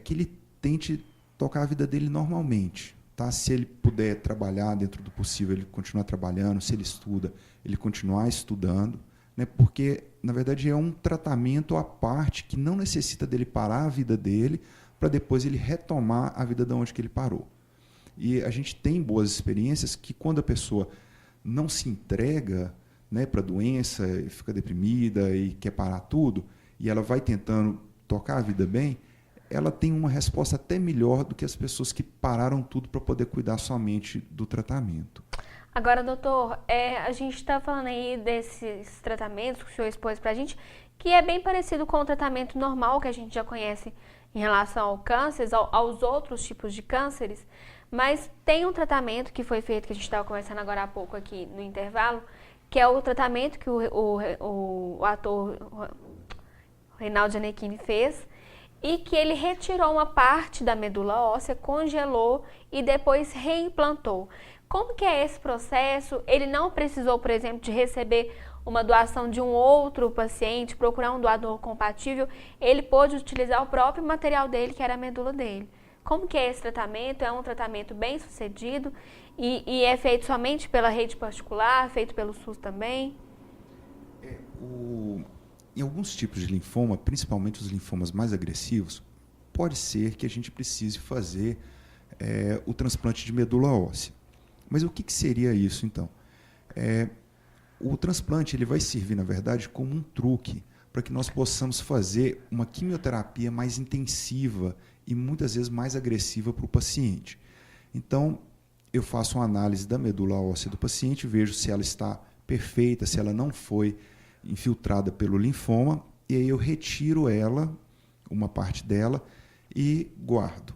que ele tente tocar a vida dele normalmente, tá? Se ele puder trabalhar dentro do possível, ele continuar trabalhando, se ele estuda, ele continuar estudando, né? Porque, na verdade, é um tratamento à parte que não necessita dele parar a vida dele para depois ele retomar a vida de onde que ele parou. E a gente tem boas experiências que, quando a pessoa não se entrega, né, para a doença, e fica deprimida e quer parar tudo, e ela vai tentando tocar a vida bem, ela tem uma resposta até melhor do que as pessoas que pararam tudo para poder cuidar somente do tratamento. Agora, doutor, a gente está falando aí desses tratamentos que o senhor expôs para a gente, que é bem parecido com o tratamento normal que a gente já conhece em relação ao câncer, aos outros tipos de cânceres, mas tem um tratamento que foi feito, que a gente estava conversando agora há pouco aqui no intervalo, que é o tratamento que o ator Reinaldo Gianecchini fez, e que ele retirou uma parte da medula óssea, congelou e depois reimplantou. Como que é esse processo? Ele não precisou, por exemplo, de receber uma doação de um outro paciente, procurar um doador compatível, ele pôde utilizar o próprio material dele, que era a medula dele. Como que é esse tratamento? É um tratamento bem sucedido e é feito somente pela rede particular, feito pelo SUS também? Em alguns tipos de linfoma, principalmente os linfomas mais agressivos, pode ser que a gente precise fazer o transplante de medula óssea. Mas o que seria isso, então? O transplante ele vai servir, na verdade, como um truque para que nós possamos fazer uma quimioterapia mais intensiva e muitas vezes mais agressiva para o paciente. Então, eu faço uma análise da medula óssea do paciente, vejo se ela está perfeita, se ela não foi infiltrada pelo linfoma, e aí eu retiro ela, uma parte dela, e guardo.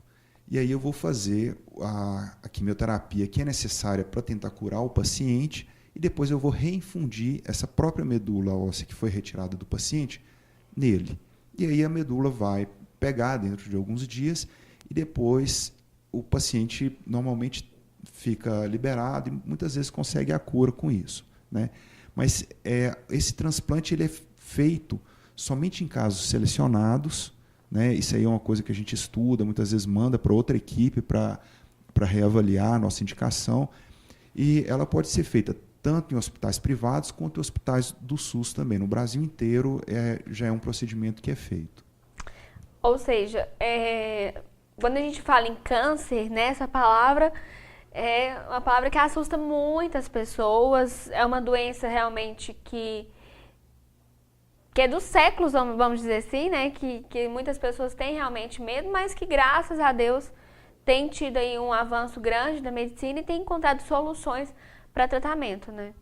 E aí eu vou fazer a quimioterapia que é necessária para tentar curar o paciente, e depois eu vou reinfundir essa própria medula óssea que foi retirada do paciente nele. E aí a medula vai pegar dentro de alguns dias, e depois o paciente normalmente fica liberado e muitas vezes consegue a cura com isso, né? Mas esse transplante ele é feito somente em casos selecionados, né? Isso aí é uma coisa que a gente estuda, muitas vezes manda para outra equipe para reavaliar a nossa indicação, e ela pode ser feita tanto em hospitais privados quanto em hospitais do SUS também. No Brasil inteiro já é um procedimento que é feito. Ou seja, quando a gente fala em câncer, né, essa palavra é uma palavra que assusta muitas pessoas, é uma doença realmente que é dos séculos, vamos dizer assim, né, que muitas pessoas têm realmente medo, mas que graças a Deus tem tido aí um avanço grande da medicina e tem encontrado soluções para tratamento, né?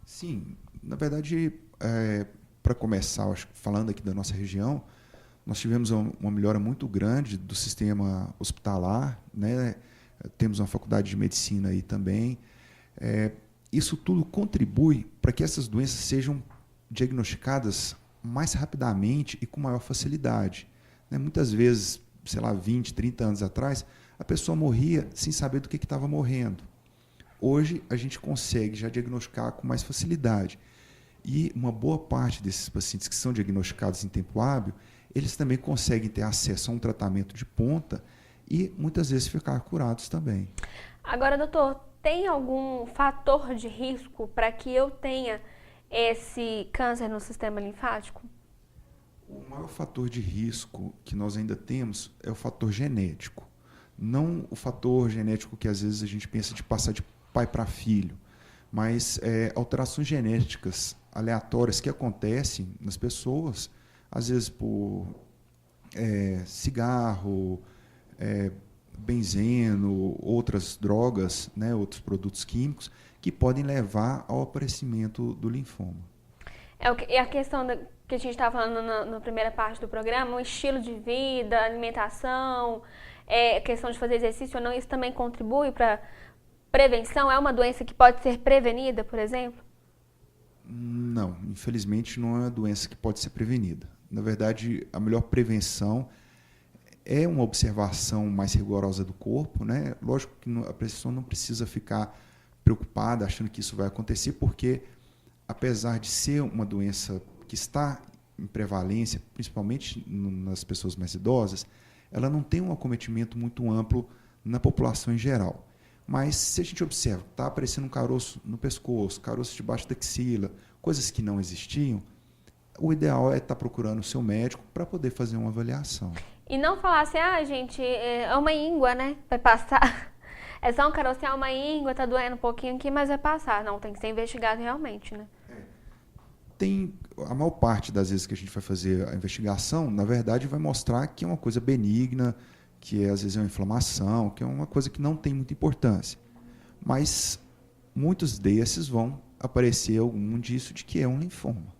Sim, na verdade, para começar, acho, falando aqui da nossa região, nós tivemos uma melhora muito grande do sistema hospitalar, né? Temos uma faculdade de medicina aí também. Isso tudo contribui para que essas doenças sejam diagnosticadas mais rapidamente e com maior facilidade, né? Muitas vezes, sei lá, 20, 30 anos atrás, a pessoa morria sem saber do que estava morrendo. Hoje, a gente consegue já diagnosticar com mais facilidade. E uma boa parte desses pacientes que são diagnosticados em tempo hábil, eles também conseguem ter acesso a um tratamento de ponta e muitas vezes ficar curados também. Agora, doutor, tem algum fator de risco para que eu tenha esse câncer no sistema linfático? O maior fator de risco que nós ainda temos é o fator genético. Não o fator genético que às vezes a gente pensa de passar de pai para filho, mas alterações genéticas aleatórias que acontecem nas pessoas, às vezes por cigarro, benzeno, outras drogas, né, outros produtos químicos, que podem levar ao aparecimento do linfoma. É a questão que a gente estava falando na primeira parte do programa, o estilo de vida, alimentação, a questão de fazer exercício ou não, isso também contribui para prevenção? É uma doença que pode ser prevenida, por exemplo? Não, infelizmente não é uma doença que pode ser prevenida. Na verdade, a melhor prevenção é uma observação mais rigorosa do corpo, né? Lógico que a pessoa não precisa ficar preocupada achando que isso vai acontecer, porque apesar de ser uma doença que está em prevalência, principalmente nas pessoas mais idosas, ela não tem um acometimento muito amplo na população em geral. Mas se a gente observa, está aparecendo um caroço no pescoço, caroço debaixo da axila, coisas que não existiam, o ideal é estar procurando o seu médico para poder fazer uma avaliação. E não falar assim, gente, é uma íngua, né? Vai passar. É só um caroço, é uma íngua, tá doendo um pouquinho aqui, mas vai passar. Não, tem que ser investigado realmente, né? A maior parte das vezes que a gente vai fazer a investigação, na verdade, vai mostrar que é uma coisa benigna, que às vezes é uma inflamação, que é uma coisa que não tem muita importância. Mas muitos desses vão aparecer algum disso de que é um linfoma.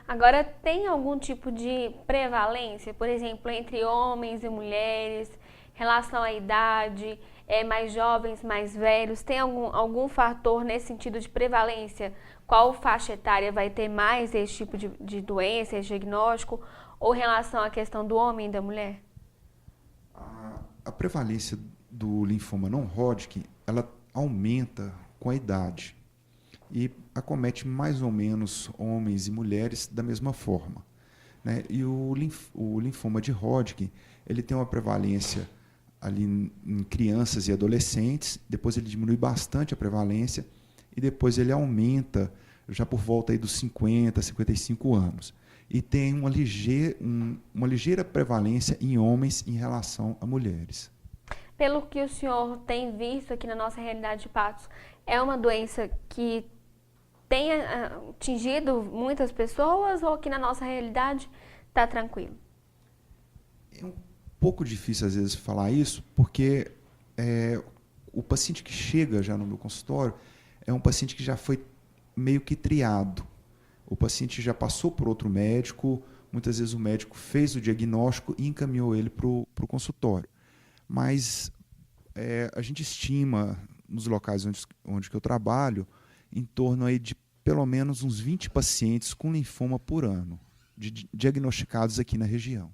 Agora, tem algum tipo de prevalência, por exemplo, entre homens e mulheres, relação à idade, mais jovens, mais velhos? Tem algum fator nesse sentido de prevalência? Qual faixa etária vai ter mais esse tipo de doença, esse diagnóstico, ou relação à questão do homem e da mulher? A prevalência do linfoma não Hodgkin, ela aumenta com a idade e acomete mais ou menos homens e mulheres da mesma forma, né? E o linfoma de Hodgkin, ele tem uma prevalência ali em crianças e adolescentes, depois ele diminui bastante a prevalência e depois ele aumenta já por volta aí dos 50, 55 anos. E tem uma ligeira prevalência em homens em relação a mulheres. Pelo que o senhor tem visto aqui na nossa realidade de Patos, é uma doença que tem atingido muitas pessoas ou aqui na nossa realidade está tranquilo? É um pouco difícil às vezes falar isso, porque o paciente que chega já no meu consultório é um paciente que já foi meio que triado. O paciente já passou por outro médico, muitas vezes o médico fez o diagnóstico e encaminhou ele para o consultório. Mas a gente estima, nos locais onde que eu trabalho, em torno aí de pelo menos uns 20 pacientes com linfoma por ano, diagnosticados aqui na região.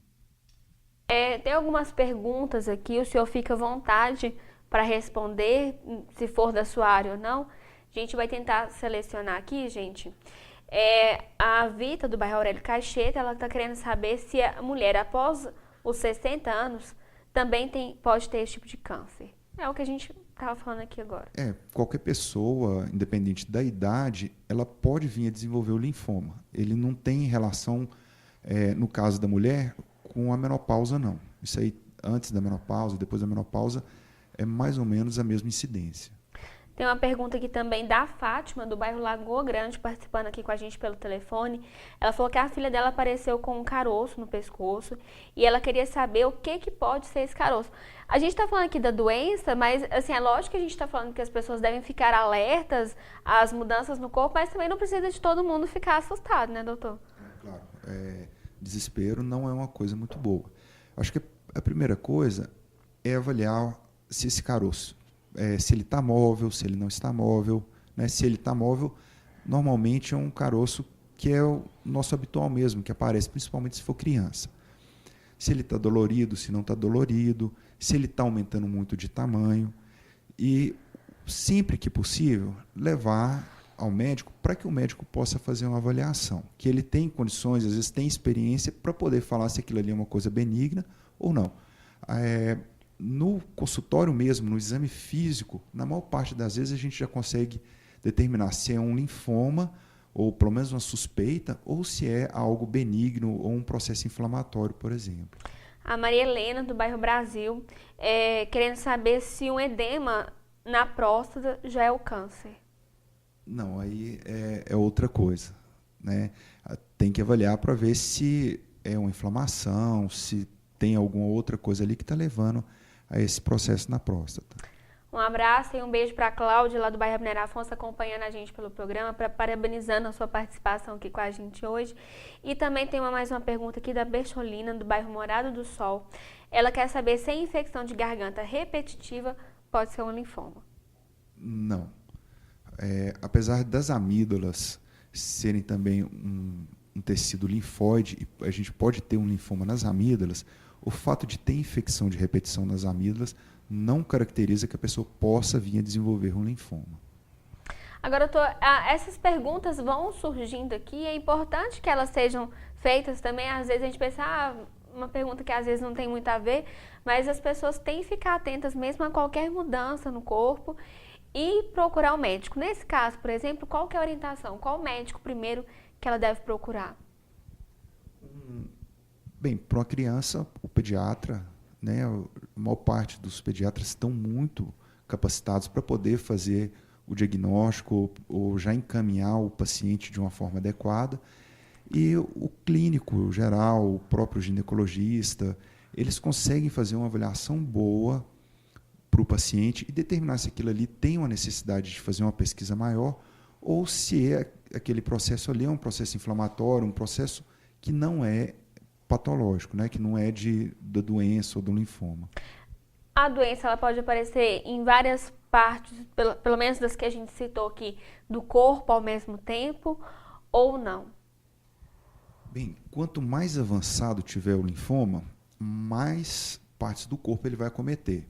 Tem algumas perguntas aqui, o senhor fica à vontade para responder, se for da sua área ou não. A gente vai tentar selecionar aqui, gente. A Vita, do bairro Aurélio Caixeta, ela está querendo saber se a mulher, após os 60 anos, também pode ter esse tipo de câncer. É o que a gente estava falando aqui agora. Qualquer pessoa, independente da idade, ela pode vir a desenvolver o linfoma. Ele não tem relação, no caso da mulher, com a menopausa, não. Isso aí, antes da menopausa, depois da menopausa, é mais ou menos a mesma incidência. Tem uma pergunta aqui também da Fátima, do bairro Lagoa Grande, participando aqui com a gente pelo telefone. Ela falou que a filha dela apareceu com um caroço no pescoço e ela queria saber o que pode ser esse caroço. A gente está falando aqui da doença, mas assim, é lógico que a gente está falando que as pessoas devem ficar alertas às mudanças no corpo, mas também não precisa de todo mundo ficar assustado, né, doutor? Claro. Desespero não é uma coisa muito boa. Acho que a primeira coisa é avaliar se esse caroço, se ele está móvel, se ele não está móvel, né? Se ele está móvel, normalmente é um caroço que é o nosso habitual mesmo, que aparece principalmente se for criança. Se ele está dolorido, se não está dolorido, se ele está aumentando muito de tamanho. E, sempre que possível, levar ao médico para que o médico possa fazer uma avaliação. Que ele tem condições, às vezes tem experiência, para poder falar se aquilo ali é uma coisa benigna ou não. No consultório mesmo, no exame físico, na maior parte das vezes a gente já consegue determinar se é um linfoma, ou pelo menos uma suspeita, ou se é algo benigno ou um processo inflamatório, por exemplo. A Maria Helena, do bairro Brasil, querendo saber se um edema na próstata já é o câncer. Não, aí é outra coisa, né? Tem que avaliar para ver se é uma inflamação, se tem alguma outra coisa ali que está levando a esse processo na próstata. Um abraço e um beijo para a Cláudia, lá do bairro Abner Afonso, acompanhando a gente pelo programa, parabenizando a sua participação aqui com a gente hoje. E também tem mais uma pergunta aqui da Bertolina, do bairro Morado do Sol. Ela quer saber se a infecção de garganta repetitiva pode ser um linfoma. Não. Apesar das amígdalas serem também um tecido linfóide, e a gente pode ter um linfoma nas amígdalas, o fato de ter infecção de repetição nas amígdalas não caracteriza que a pessoa possa vir a desenvolver um linfoma. Agora, doutor, essas perguntas vão surgindo aqui, é importante que elas sejam feitas também. Às vezes a gente pensa, uma pergunta que às vezes não tem muito a ver, mas as pessoas têm que ficar atentas mesmo a qualquer mudança no corpo e procurar o médico. Nesse caso, por exemplo, qual que é a orientação? Qual médico primeiro que ela deve procurar? Bem, para uma criança, o pediatra, né, a maior parte dos pediatras estão muito capacitados para poder fazer o diagnóstico ou já encaminhar o paciente de uma forma adequada. E o clínico geral, o próprio ginecologista, eles conseguem fazer uma avaliação boa para o paciente e determinar se aquilo ali tem uma necessidade de fazer uma pesquisa maior ou se aquele processo ali é um processo inflamatório, um processo que não é patológico, né? Que não é da doença ou do linfoma. A doença ela pode aparecer em várias partes, pelo menos das que a gente citou aqui, do corpo ao mesmo tempo ou não? Bem, quanto mais avançado tiver o linfoma, mais partes do corpo ele vai acometer,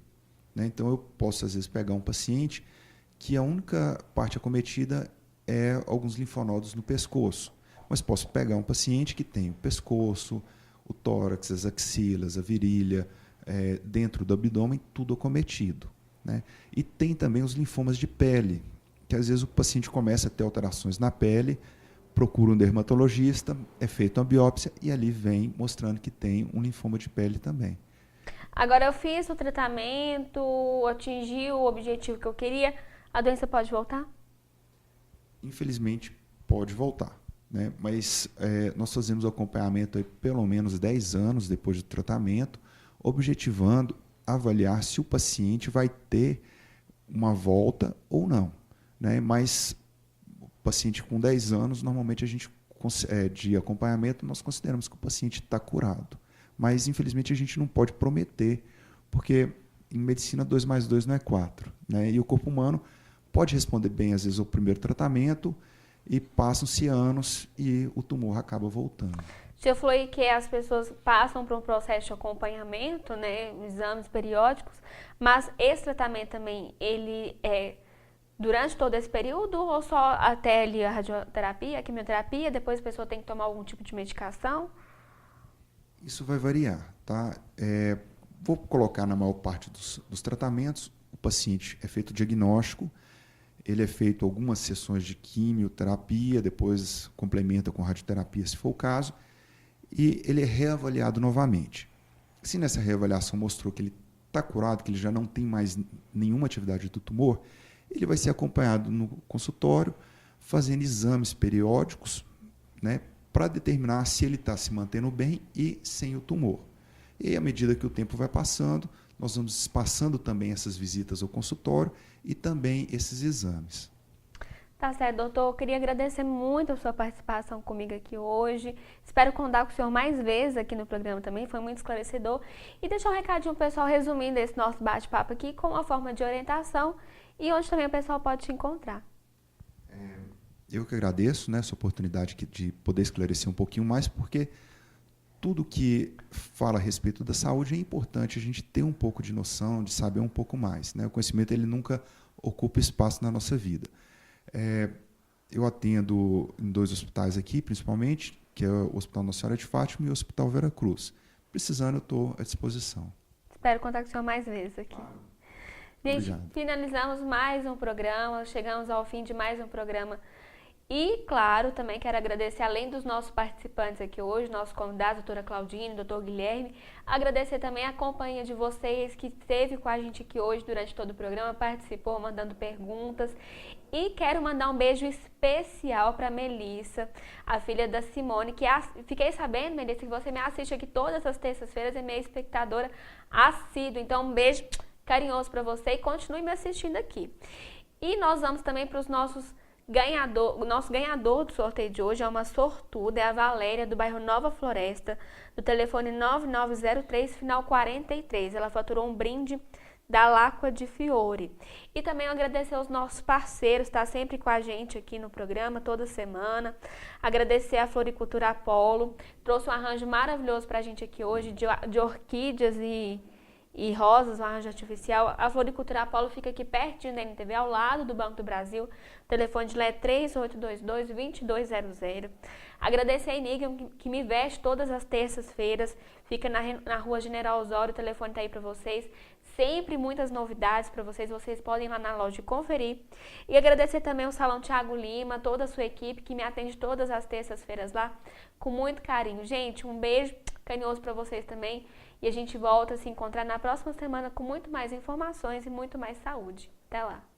né? Então, eu posso, às vezes, pegar um paciente que a única parte acometida é alguns linfonodos no pescoço, mas posso pegar um paciente que tem o pescoço, o tórax, as axilas, a virilha, dentro do abdômen, tudo acometido, né? E tem também os linfomas de pele, que às vezes o paciente começa a ter alterações na pele, procura um dermatologista, é feita uma biópsia e ali vem mostrando que tem um linfoma de pele também. Agora, eu fiz o tratamento, atingi o objetivo que eu queria, a doença pode voltar? Infelizmente, pode voltar, né? Mas nós fazemos o acompanhamento aí pelo menos 10 anos depois do tratamento, objetivando avaliar se o paciente vai ter uma volta ou não, né? Mas o paciente com 10 anos, normalmente a gente de acompanhamento, nós consideramos que o paciente está curado. Mas, infelizmente, a gente não pode prometer, porque em medicina 2 mais 2 não é 4, né? E o corpo humano pode responder bem, às vezes, ao primeiro tratamento e passam-se anos e o tumor acaba voltando. O senhor falou aí que as pessoas passam por um processo de acompanhamento, né, exames periódicos, mas esse tratamento também, ele é durante todo esse período ou só até ali a radioterapia, a quimioterapia, depois a pessoa tem que tomar algum tipo de medicação? Isso vai variar, tá? Vou colocar na maior parte dos tratamentos, o paciente é feito o diagnóstico, ele é feito algumas sessões de quimioterapia, depois complementa com radioterapia, se for o caso, e ele é reavaliado novamente. Se nessa reavaliação mostrou que ele está curado, que ele já não tem mais nenhuma atividade do tumor, ele vai ser acompanhado no consultório, fazendo exames periódicos, né, para determinar se ele está se mantendo bem e sem o tumor. E à medida que o tempo vai passando, nós vamos passando também essas visitas ao consultório e também esses exames. Tá certo, doutor. Eu queria agradecer muito a sua participação comigo aqui hoje. Espero contar com o senhor mais vezes aqui no programa também, foi muito esclarecedor. E deixar um recadinho pessoal resumindo esse nosso bate-papo aqui com uma forma de orientação e onde também o pessoal pode te encontrar. Eu que agradeço, né, essa oportunidade de poder esclarecer um pouquinho mais, porque tudo que fala a respeito da saúde é importante a gente ter um pouco de noção, de saber um pouco mais, né? O conhecimento ele nunca ocupa espaço na nossa vida. Eu atendo em 2 hospitais aqui, principalmente, que é o Hospital Nossa Senhora de Fátima e o Hospital Vera Cruz. Precisando, eu estou à disposição. Espero contar com o senhor mais vezes aqui. Gente, Obrigado. finalizamos mais um programa, chegamos ao fim de mais um programa. E, claro, também quero agradecer, além dos nossos participantes aqui hoje, nossos convidados, doutora Claudine, doutor Guilherme, agradecer também a companhia de vocês que esteve com a gente aqui hoje durante todo o programa, participou, mandando perguntas. E quero mandar um beijo especial para Melissa, a filha da Simone, que fiquei sabendo, Melissa, que você me assiste aqui todas as terças-feiras, é minha espectadora assídua. Então, um beijo carinhoso para você e continue me assistindo aqui. E nós vamos também para os nossos o nosso ganhador do sorteio de hoje é uma sortuda, é a Valéria, do bairro Nova Floresta, do telefone 9903, final 43. Ela faturou um brinde da Lacqua di Fiori. E também agradecer aos nossos parceiros, está sempre com a gente aqui no programa, toda semana. Agradecer a Floricultura Apolo, trouxe um arranjo maravilhoso para a gente aqui hoje, de orquídeas e e rosas, laranja artificial. A Floricultura Apolo fica aqui pertinho da NTV, ao lado do Banco do Brasil. O telefone de lá é 3822-2200. Agradecer a Enigma, que me veste todas as terças-feiras. Fica na Rua General Osório, o telefone tá aí para vocês. Sempre muitas novidades para vocês podem ir lá na loja conferir. E agradecer também ao Salão Thiago Lima, toda a sua equipe que me atende todas as terças-feiras lá, com muito carinho. Gente, um beijo carinhoso para vocês também. E a gente volta a se encontrar na próxima semana com muito mais informações e muito mais saúde. Até lá!